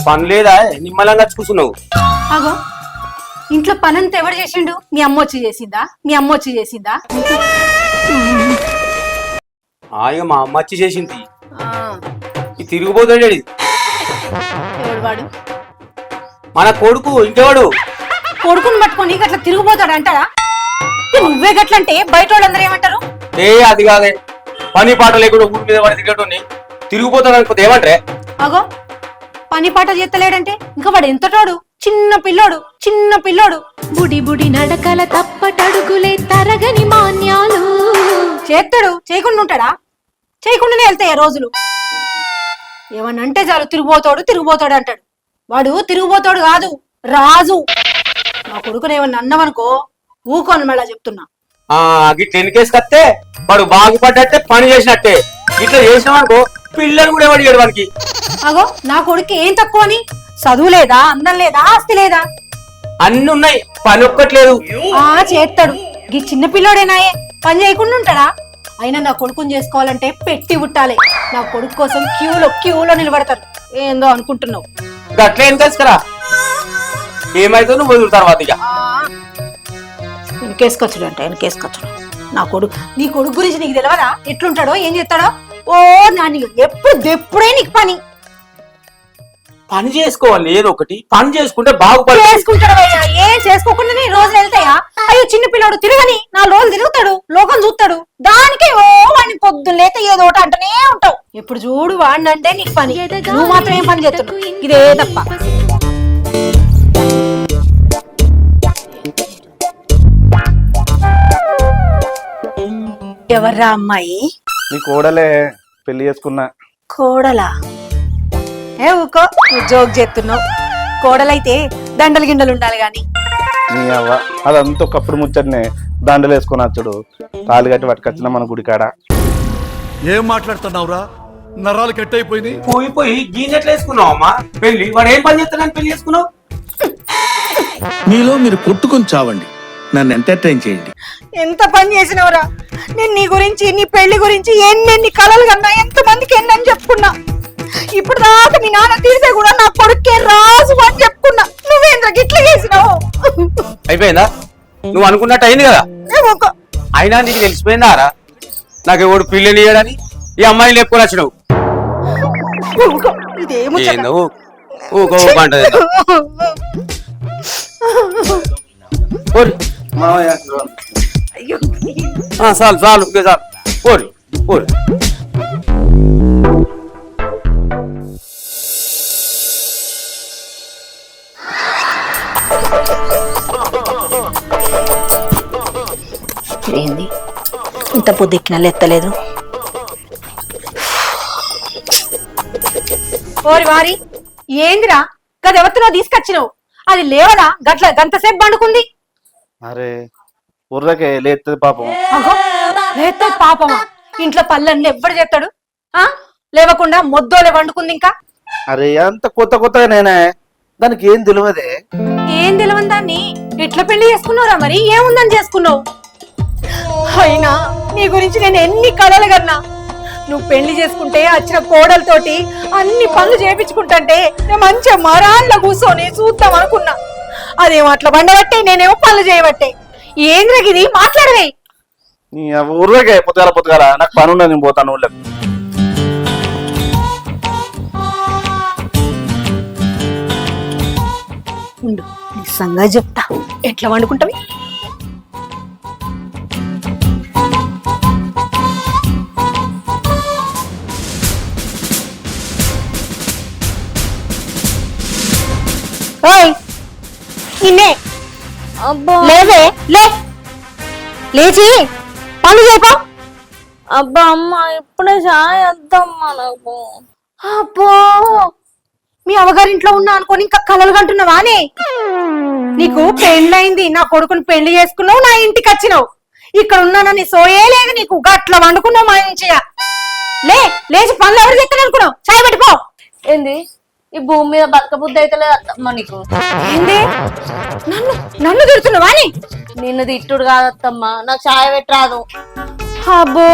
పని లేదా నిమ్మలంగా కూర్చున్నావు? అగో ఇంట్లో పనంతా ఎవరు చేసిండు? మీ అమ్మ వచ్చి చేసిందా? మీ అమ్మ వచ్చి చేసిందా? ఇక మా అమ్మ వచ్చి చేసింది. ఆ, ఈ తిరిగిపోతాడు ఎవడు వాడు? మన కొడుకు. ఇంకెవాడు? కొడుకుని పట్టుకొని గట్లా తిరిగిపోతాడు అంటారా? నువ్వే గట్లంటే బయట వాళ్ళందరూ ఏమంటారు? అది కాదే, పని పాట లేకుండా ఊరి మీద పడి తిరగటోని తిరిగిపోతాడు అనుకోతే ఏమంటే? అగో పని పాట చేస్తలేడంటే ఇంకా వాడు ఎంతటోడు? చిన్న పిల్లోడు. బుడి బుడి నడకల తప్పటడుగులే తరగని మాన్యాలు. చేస్తాడు, చేయకుండా ఉంటాడా? చేయకుండానే వెళ్తాయి రోజులు. ఏమన్నంటే చాలు తిరిగిపోతాడు అంటాడు. వాడు తిరిగిపోతాడు కాదు, రాజు. నా కొడుకుని ఏమన్నా అన్నవనుకో ఊకోని మళ్ళా చెప్తున్నా. గిట్ల ఎన్నికేసి కత్తే వాడు బాగుపడ్డట్టే, పని చేసినట్టే. ఇట్లా చేసినామనుకో పిల్లలు కూడా ఎవరు వానికి. అగో నా కొడుకు ఏం తక్కువ అని? చదువు లేదా, అందం లేదా, ఆస్తి లేదా? అన్ని ఉన్నాయి, పని ఒక్కట్లేదు. చేస్తాడు. ఈ చిన్న పిల్లోడేనాయే, పని చేయకుండా ఉంటాడా? అయినా నా కొడుకుని చేసుకోవాలంటే పెట్టి పుట్టాలి. నా కొడుకు కోసం క్యూలో నిలబడతారు. ఏందో అనుకుంటున్నావు? గట్ల ఏం తెలుసుకరా, ఏమైతే నువ్వు వదులు తర్వాత. ఇక వెనకేసుకొచ్చుడు. నా కొడుకు, నీ కొడుకు గురించి నీకు తెలియదా? ఎట్లుంటాడో, ఏం చేస్తాడో? ఓ నాని ఎప్పుడే నీకు పని చేసుకోవాలి. ఏదో ఒకటి పని చేసుకుంటే బాగుపడి చేసుకుంటాడు. ఏం చేసుకోకుండా నీ రోజులు వెళ్తాయా? అయ్యో చిన్న పిల్లోడు తిరగని 4 రోజులు తిరుగుతాడు, లోకం చూస్తాడు. దానికే వాడిని పొద్దున్న లేత ఏదో ఒకటి అంటనే ఉంటావు. ఎప్పుడు చూడు వాడిని అంటే నీకు పని. నువ్వు మాత్రం ఏం పని చేస్తున్నావు? ఇదే తప్ప. ఎవర్రా అమ్మాయి? నీ కోడలే, పెళ్లి చేసుకున్నా. కోడలా? ఊకో, జోక్ చేస్తున్నావు. కోడలైతే దండలు గిండలు ఉండాలి గాని. నీ అవ్వ అదంతా ఒకప్పుడు ముచ్చటనే. దండలు వేసుకుని వచ్చుడు, తాళి కట్టి పట్టుకొచ్చిన మన గుడికాడ. ఏం మాట్లాడుతున్నావురా? నరాలు కట్ అయిపోయింది. పోయి గీనెట్లు వేసుకున్నావు అమ్మా పెళ్లి. వాడు ఏం పని చేస్తానని పెళ్లి చేసుకున్నావు? మీలో మీరు కొట్టుకొని చావండి, నన్ను ఎంటర్టైన్ చేయండి. ఎంత పని చేసినవరా? నేను నీ గురించి, నీ పెళ్లి గురించి ఎన్నెన్ని కలలు కన్నా, ఎంత మందికి ఎన్నని చెప్పుకున్నా. ఇప్పుడు దాకా మీ నాన్న తీసే కూడా నా కొడుకే రాజు అని చెప్పుకున్నా. నువ్వేంద్ర గిట్ల చేసినావు? అయిపోయిందా? నువ్వు అనుకున్నట్టు అయింది కదా. అయినా నీకు తెలిసిపోయిందారా నాకు ఎవడు పిల్లని ఇయ్యడని? ఈ అమ్మాయిని లేపుకొని వచ్చినావు. చాలు చాలు చాలు పోరి పోరి. ఏంది ఇంత పొద్దుకిన లెత్తలేదు? ఓరి వారి, ఏందిరా గదెవరితో తీసుకొచ్చినావు? అది లేవదా? గంతసేపు పండుకుంది. అరే ఉర్రకే లేస్తుంది పాపం. లేస్తే పాపమా? ఇంట్లో పళ్ళన్నీ ఎవ్వడు చేస్తాడు? లేవకుండా మొద్దోలే వండుకుంది. ఇంకా అరే అంత కొత్తగా నేనే, దానికి ఏం తెలియదే. ఏం తెలియని దాన్ని ఎట్లా పెళ్లి చేసుకున్నావురా? మరి ఏముందని చేసుకున్నావు? అయినా నీ గురించి నేను ఎన్ని కలలు కన్నా. నువ్వు పెళ్లి చేసుకుంటే వచ్చిన కోడలతోటి అన్ని పనులు చేపించుకుంటే నేను మంచిగా మరాళ్ళ కూర్చొని చూద్దాం అనుకున్నా. అదేమో అట్లా బండబట్టే, నేనేమో పనులు చేయబట్టే. ఏం రగిది మాట్లాడవే? ఉర్రకే పొద్దుగాల నాకు పని ఉన్నది, నేను పోతాను ఊళ్ళకి. ఉండు, నిజంగా చెప్తా ఎట్లా వండుకుంటావి. నిన్నే లేవే, లేచి పనులు చేయపో. అబ్బా అమ్మ, ఇప్పుడే చాయ్ వద్దమ్మా నాకు. అబ్బో, మీ అవగారింట్లో ఉన్నా అనుకోని ఇంకా కలలు కంటున్నావానే? నీకు పెళ్ళైంది, నా కొడుకుని పెళ్లి చేసుకున్నావు, నా ఇంటికి వచ్చినావు. ఇక్కడ ఉన్నానని సోయే లేదు నీకు. గట్ల వండుకున్నావు మంచిగా. లేచి పనులు ఎవరు చెప్తాను అనుకున్నావు? చాయ్ పెట్టిపో. ఏంది ఈ భూమి మీద బతక బుద్ధి అయితే లేదు అత్తమ్మ నీకు? ఏంది నన్ను తిడుతున్నావా? నిన్ను తిట్టుడు కాదత్తమ్మా, నాకు చాయ్ పెట్టరాదు. అబ్బో,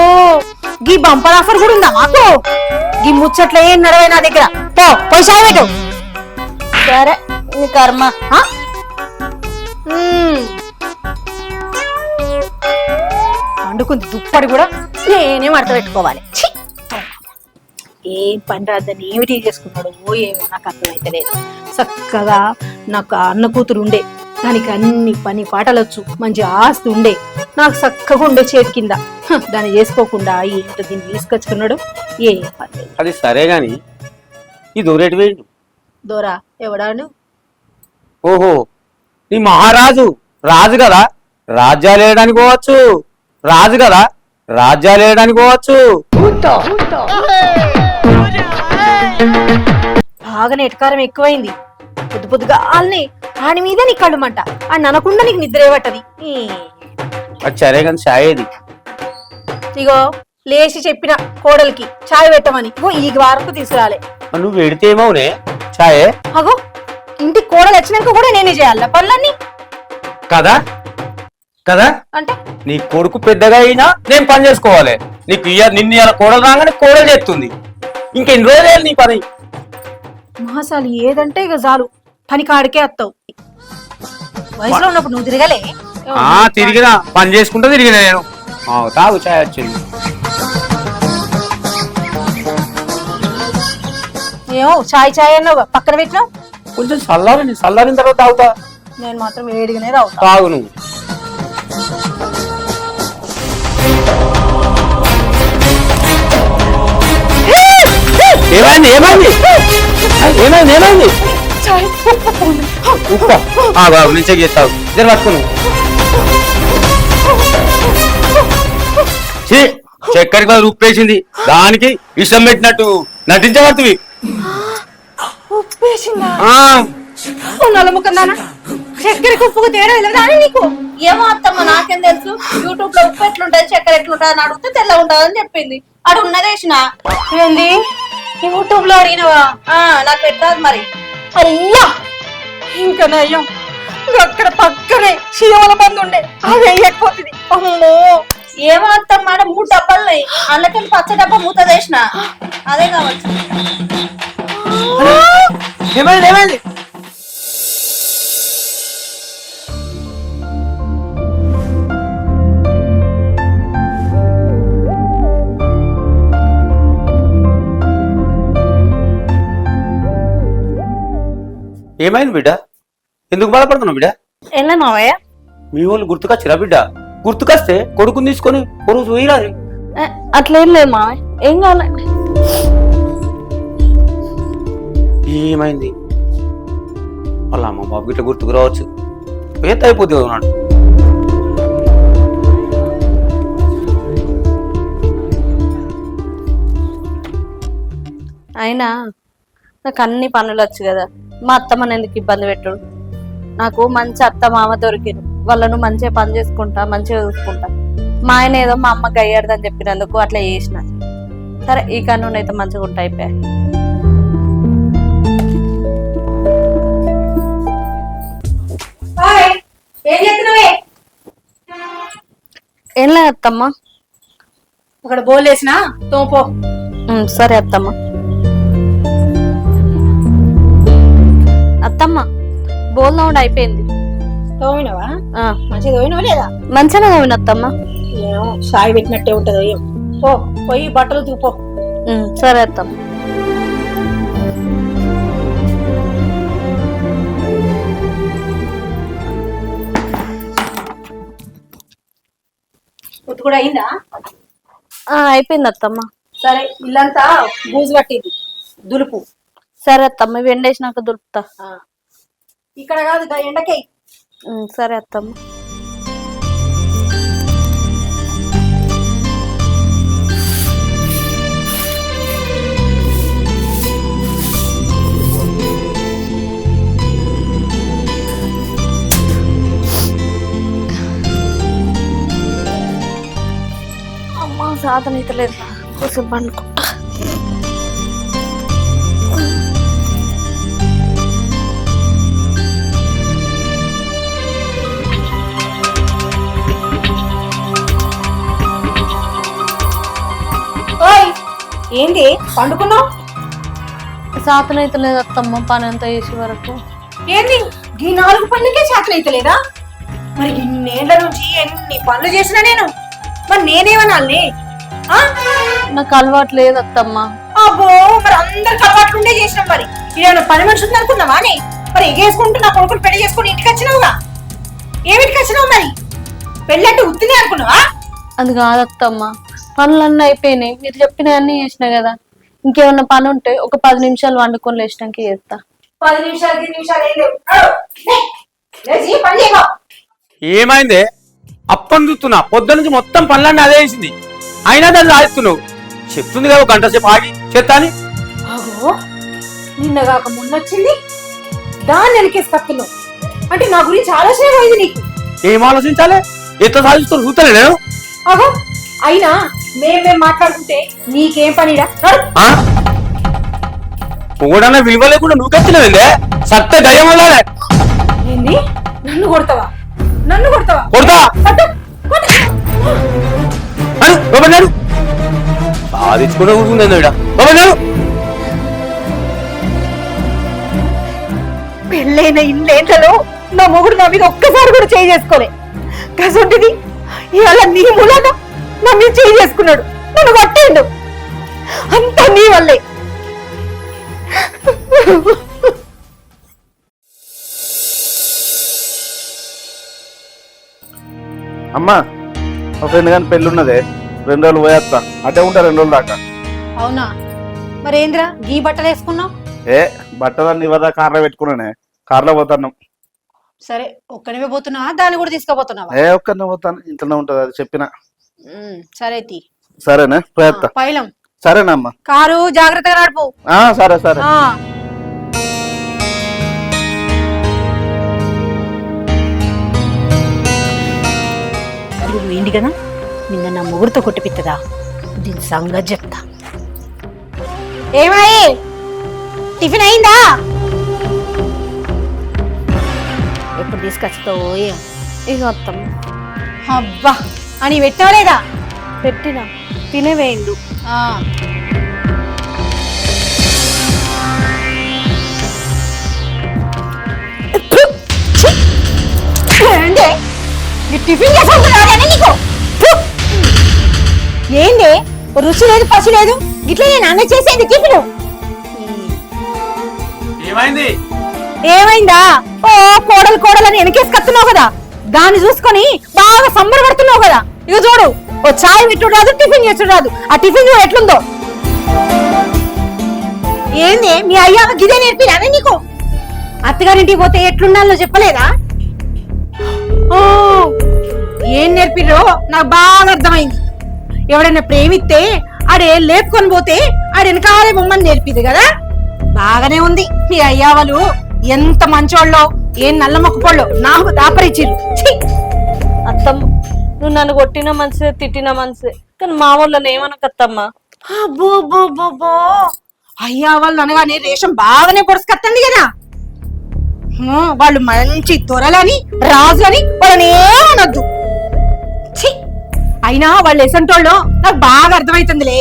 గీ బంపర్ ఆఫర్ కూడా ఉందా మాకు? గీ ముచ్చట్ల ఏం నడవే నా దగ్గర. పోయి చాయ్ పెట్టు. సరే నీ కర్మ. వండుకుంది దుప్పటి కూడా నేనే మడత పెట్టుకోవాలి. ఛీ! ఏం పని రాదని ఏమిటి చేసుకున్నాడు ఏమో నాకు అర్థమైతే లేదు. చక్కగా నాకు అన్న కూతురు ఉండే, దానికి అన్ని పని పాటలొచ్చు, మంచి ఆస్తి ఉండే, నాకు చక్కగా ఉండే చేతి కింద. దాన్ని చేసుకోకుండా ఏంటో దీన్ని తీసుకొచ్చుకున్నాడు. ఏ పని లేదు. అది సరే గాని ఈ దూరేటి వేయండు. దూరా ఎవడాను? ఓహో నీ మహారాజు రాజు కదా, రాజ్యాలు వేయడానికి పోవచ్చు. రాజు కదా, రాజ్యాలు వేయడానికి పోవచ్చు. బాగా నెటకారం ఎక్కువైంది. పొద్దు పొద్దుగా వాళ్ళని ఆడి మీద నీ కళ్ళు మంట, ఆడిని అనకుండా నీకు నిద్రే పట్టది. అది సరే కానీ చాయేది. ఇగో లేచి చెప్పిన కోడలికి చాయ్ పెట్టమని, ఇగో ఈ వారకు తీసుకురాలే. నువ్వు పెడితే ఏమవునే చాయే అగో ఇంటికి కోడలు వచ్చినాక కూడా నేనే చేయాల పనులన్నీ కదా కదా. అంటే నీ కొడుకు పెద్దగా అయినా నేను పని చేసుకోవాలి. నీకు నిన్ను ఇలా కోడలు రాగానే కోడలు చేస్తుంది. ఇంకెన్ని రోజులు నీ పని? మహాసాలు ఏదంటే ఇక చాలు పని కాడికే వస్తావు. వయసులో ఉన్నప్పుడు నువ్వు తిరగలే? తిరిగినా పని చేసుకుంటా తిరిగినా నేను. తాగు చాయ్ వచ్చింది. ఏమో చాయ్ చాయ్ అన్నావు పక్కన పెట్టినావు. కొంచెం చల్లారిన తర్వాత తాగుతా. నేను మాత్రం వేడిగానే తాగుతా. తాగు నువ్వు. ఏమైంది ఏమైంది ఏమైంది ఏమైంది? ఉప్ప నేను చెక్ చేస్తావు. ఇద్దరు పట్టుకుని చక్కెరకి బదులు ఉప్పేసింది, దానికి విషం పెట్టినట్టు నటించబడుతుంది. ఉప్పేసిందా? నల్లముఖందానా చక్కెరకి ఉప్పుకు తేడా లేదా నీకు? ఏమో అత్తమ్మ నాకేం తెలుసు. యూట్యూబ్ లో ఉప్పు ఎట్లుంటది చక్కెర ఎట్లుంటది అని అడిగితే తెల్ల ఉంటదని చెప్పింది. అడు ఉన్నదేసిన ఏంది యూట్యూబ్ లో అడిగినవా? నాకు పెట్టరాదు మరి. అయ్యా ఇంకా నయ్యం అక్కడ పక్కనే చీమల మంది ఉండే, అది వేయకపోతుంది. అమ్మో ఏమో అత్తమ్మ 3 డబ్బాలు అందులోకి పచ్చ డబ్బా మూత వేసిన అదే కావచ్చు. ఏమైంది ఏమైంది? ఏమైంది బిడ్డ? ఎందుకు బాధపడుతున్నావు బిడ్డ? ఎలా మావయ్య? మీ వాళ్ళు గుర్తుకొచ్చిరా బిడ్డ? గుర్తుకొస్తే కొడుకుని తీసుకొని ఒక రోజు పోయిరాది. అట్లేం లేదు మావయ్య, ఏం కావాలండి? ఏమైంది? వాళ్ళ అమ్మ బాబు గిట్ల గుర్తుకు రావచ్చు. ఎంత అయిపోతుంది అన్నాడు. అయినా నాకు అన్ని పనులు వచ్చు కదా, మా అత్తమ్మని ఎందుకు ఇబ్బంది పెట్టడు? నాకు మంచి అత్త మామ దొరికిరు, వాళ్ళను మంచిగా పని చేసుకుంటా, మంచిగా చూసుకుంటా. మా ఆయన ఏదో మా అమ్మకి అయ్యాడదని చెప్పినందుకు అట్లా చేసిన. సరే ఈ కన్ను అయితే మంచిగా ఉంటా అయిపోయా. ఏం లేదు అత్తమ్మ, అక్కడ బోలేసినా తోపో. సరే అత్తమ్మ. అత్తమ్మ బోల్నౌండ్ అయిపోయింది. తోమినవా? మంచిగా తోమినవా లేదా? మంచిగా తోమిన అత్తమ్మ. ఏమో సాయి పెట్టినట్టే ఉంటదో ఏం. పో పోయి బట్టలు తూపో. సరే అత్తమ్మ. పొద్దు కూడా అయిందా? అయిపోయింది అత్తమ్మ. సరే ఇల్లంతా బూజు పట్టింది, దులుపు. సరే అత్తమ్మ, వెండేసినాక దులుపుతా. ఇక్కడ కాదు ఎండకే. సరే అత్తమ్మ. అమ్మ సాధన అయితే లేదు, కొంచెం పండుకుంటా. ఏంది పండుకున్నావు? సాతనైతే లేదు అత్తమ్మ పని అంతా చేసే వరకు. ఏంది ఈ 4 పనులకే చేతనైతలేదా? మరి ఇన్నేళ్ల నుంచి ఎన్ని పనులు చేసినా నేను, మరి నేనేమనాలి? నాకు అలవాటు లేదు అత్తమ్మ. అబ్బో, మరి అందరికి అలవాట్లుండే చేసినాం. మరి ఇదేమైనా పని మనిషి ఉంది అనుకున్నావా? మరి ఎగేసుకుంటూ నా కొడుకుని పెళ్లి చేసుకుని ఇంటికి వచ్చినావుగా. ఏమిటికి వచ్చినావు? మరి పెళ్ళంటే ఉత్తినే అనుకున్నావా? అది కాదత్తమ్మ, పనులన్నీ అయిపోయినాయి. మీరు చెప్పినవన్నీ చేసినా కదా. ఇంకేమన్నా పని ఉంటే ఒక 10 నిమిషాలు వండుకొని లేచినాక చేస్తా. 10 నిమిషాలు 10 నిమిషాలు ఏం లేవు. లేచి పని చేయవా? ఏమైందే? అప్పని చూస్తున్నా పొద్దు నుంచి మొత్తం పనులన్నీ అదే వేసింది, అయినా దాన్ని రాయిస్తున్నావు. చెప్తుంది కదా 1 గంట సేపు ఆగి చేస్తా అని. అగో, నిన్నగాక మొన్నొచ్చింది, దాన్ని వెనకేసుకొస్తున్నావు అంటే నా గురించి ఆలోచన అయింది నీకు. ఏం ఆలోచించాలి? ఎట్లా సాధిస్తాను చూస్తానే నేను. అగో, అయినా మేం మాట్లాడుకుంటే నీకేం పనిరా? పొగడన్నా విలువ లేకుండా నువ్వు కచ్చినవిందే. సత్య దయ్యం వల్ల ఏంది? నన్ను కొడతావా? నన్ను కొడతావా? కొడతా అన్నాడు. సాధించుకుంటే కూర్చుంది ఇక్కడ. పెళ్ళైన ఇన్నేళ్లలో నా మొగుడు నా మీద ఒక్కసారి కూడా చేయి చేసుకోలే. కసంటిది ఇవాళ నీ మూలాన నా మీద చేయి చేసుకున్నాడు, నన్ను కొట్టిండు. అంతా నీ వల్లే. అమ్మా మా ఫ్రెండ్ కానీ పెళ్ళి ఉన్నదే, 2 రోజులు పోయేస్తా. అటే ఉంటా 2 రోజులు దాకా. అవునా? మరేంద్రా గీ బట్టలు వేసుకున్నావు? బట్టలన్నీ ఇవ్వదా కార్లో పెట్టుకున్నానే, కార్లో పోతాను. సరే, ఒక్కనివే పోతున్నావా? దాన్ని కూడా తీసుకుపోతున్నావా? ఒక్కనే పోతాను, ఇంట్లోనే ఉంటది, అది చెప్పిన. సరే సరేనే పోయేస్తా. పైలం సరేనా అమ్మా? కారు జాగ్రత్తగా నడుపు. సరే సరే. ఏంటి కదా నిన్న నా ముగ్గురితో కొట్టిపిత్తదా, దీని సంగతి చెప్తా. ఏమై టిఫిన్ అయిందా? ఎప్పుడు తీసుకొస్తావు? ఇక అత్తమ్మ. అబ్బా, అని పెట్టావా లేదా? పెట్టినా, తినే వేయండు. టిఫిన్ నీకు ఏంది? రుచి లేదు, పసి లేదు. ఇట్లా నేను అన్న చేసేది టిఫిన్. ఏమైంది? ఏమైందా? ఓ కోడలు కోడలని వెనకేసుకొస్తున్నావు కదా, దాన్ని చూసుకొని బాగా సంబరపడుతున్నావు కదా. ఇక చూడు, ఓ చాయ్ పెట్టుడు రాదు, టిఫిన్ చేసుడు రాదు. ఆ టిఫిన్ చూడు ఎట్లుందో. ఏంది మీ అయ్యా గిదే నేర్పిరానే నీకు? అత్తగారింటికి పోతే ఎట్లుండాలో చెప్పలేదా? ఏం నేర్పిర్రో నాకు బాగా అర్థమైంది. ఎవడైనా ప్రేమిస్తే ఆడే లేపుకొని పోతే ఆడ వెనకాలే బొమ్మని నేర్పిది కదా. బాగానే ఉంది. మీ అయ్యా వాళ్ళు ఎంత మంచోళ్ళో, ఏం నల్ల మొక్కుపోళ్ళో నాకు దాపరిచ్చిర్రు. అత్తమ్మ, నువ్వు నన్ను కొట్టిన మంచిదే, తిట్టిన మంచిదే, కానీ మా వాళ్ళని ఏమనకత్తమ్మా. అబ్బో, అయ్యా వాళ్ళు అనగానే రేషం బాగానే పొడుచుకొస్తుంది కదా. వాళ్ళు మంచి దొరలని రాజులని వాళ్ళని ఏమనొద్దు. అయినా వాళ్ళు ఎసంటోళ్ళో నాకు బాగా అర్థమైతుందిలే.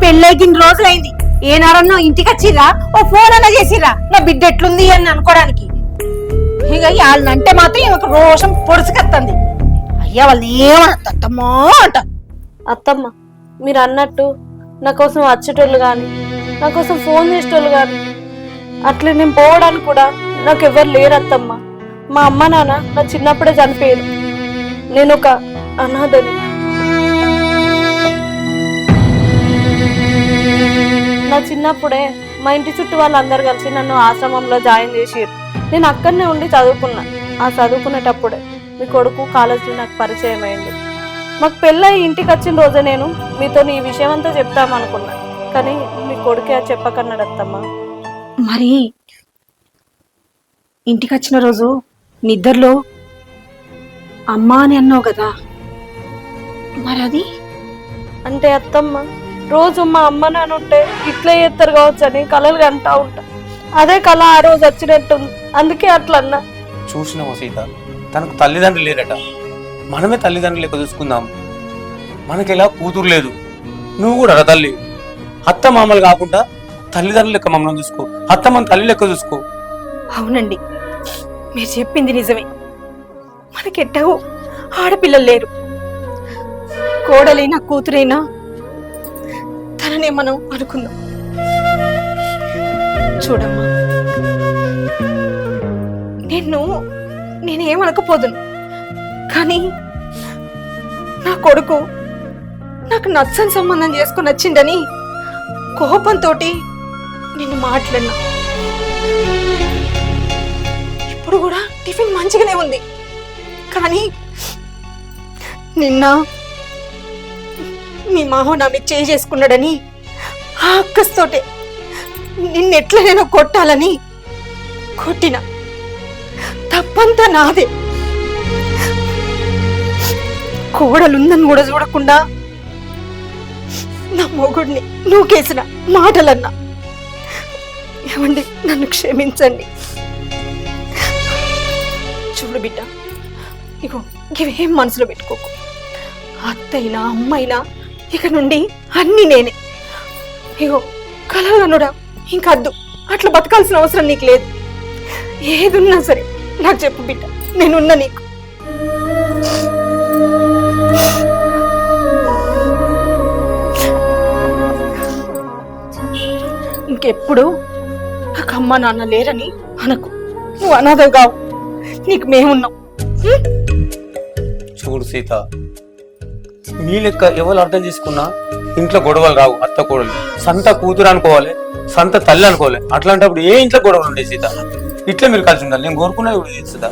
పెళ్ళైకిన్ని రోజులైంది, ఏనాడన్నా ఇంటికి వచ్చిర్రా, ఓ ఫోన్ అన్నా చేసిర్రా నా బిడ్డ ఎట్లుంది అని అనుకోవడానికి. ఇక వాళ్ళనంటే మాత్రం ఒక రోషం పొడుచుకొస్తుంది. అయ్యా వాళ్ళని ఏమనద్దమ్మో అంట. అత్తమ్మ, మీరు అన్నట్టు నా కోసం వచ్చేటోళ్ళు కానీ, నా కోసం ఫోన్ చేసేటోళ్ళు కానీ, అట్లా నేను పోవడానికి కూడా నాకు ఎవరు లేరు అత్తమ్మ. మా అమ్మ నాన్న నా చిన్నప్పుడే చనిపోయారు. నేను ఒక అనాథని. నా చిన్నప్పుడే మా ఇంటి చుట్టూ వాళ్ళందరూ కలిసి నన్ను ఆశ్రమంలో జాయిన్ చేసిర్రు. నేను అక్కడనే ఉండి చదువుకున్నా. ఆ చదువుకునేటప్పుడే మీ కొడుకు కాలేజీలో నాకు పరిచయం అయింది. మాకు పెళ్ళై ఇంటికి వచ్చిన రోజే నేను మీతో ఈ విషయం అంతా చెప్తామనుకున్నా, కానీ మీ కొడుకే అది చెప్పకన్నాడు అత్తమ్మ. మరి ఇంటికి వచ్చిన రోజు నిద్రలో అమ్మా అని అన్నావు కదా, మరి అది అంటే అత్తమ్మ, రోజు మా అమ్మ నాన్న ఉంటే ఇట్లే చేస్తారు కావచ్చు అని కలలు అంటా ఉంటా. అదే కళ ఆ రోజు వచ్చినట్టుంది, అందుకే అట్లా అన్నా. చూసినావా సీత, తనకు తల్లిదండ్రులు లేరట, మనమే తల్లిదండ్రులు లెక్క చూసుకుందాం. మనకెలా కూతురు లేదు, నువ్వు కూడా తల్లి. అత్త మామలు కాకుండా తల్లిదండ్రులు లెక్క మమ్మల్ని చూసుకో, అత్తమ్మని తల్లి లెక్క చూసుకో. అవునండి, మీరు చెప్పింది నిజమే. మనకెట్టాగో ఆడపిల్లలు లేరు. కోడలైనా కూతురైనా తననే మనం అనుకుందాం. చూడమ్మా, నేనేమనకపోదును, కానీ నా కొడుకు నాకు నచ్చని సంబంధం చేసుకుని వచ్చిండని కోపంతో నిన్ను మాట్లాడినా. ఇప్పుడు కూడా టిఫిన్ మంచిగానే ఉంది, కానీ నిన్న మీ మామ నా మీద చేయి చేసుకున్నాడని ఆ అక్కస్తోటే నిన్నెట్లనైనా కొట్టాలని కొట్టిన. తప్పంతా నాదే. కోడలుందని కూడా చూడకుండా నా మొగుడిని నూకేసిన మాటలన్నా. ఏమండి, నన్ను క్షమించండి. చూడు బిడ్డ, ఇగో ఇవేం మనసులో పెట్టుకోకు. అత్తైనా అమ్మైనా ఇక నుండి అన్ని నేనే. ఇగో కలగనుడా ఇంకద్దు, అట్లా బతకాల్సిన అవసరం నీకు లేదు. ఏదున్నా సరే నాకు చెప్పు బిడ్డ, నేనున్నా నీకు. ఇంకెప్పుడు నాకు అమ్మ నాన్న లేరని అనకు. నువ్వు అనాథవు కావు, నీకు మేమున్నాం. చూడు సీత, మీ లెక్క ఎవరు అర్థం చేసుకున్నా ఇంట్లో గొడవలు రావు. అత్త కోడలు సంత కూతురు అనుకోవాలి, సంత తల్లి అనుకోవాలి. అట్లాంటప్పుడు ఏ ఇంట్లో గొడవలు ఉండే సీత? ఇట్లా మీరు కలిసి ఉండాలి. నేను కోరుకున్నా ఇప్పుడు సీత.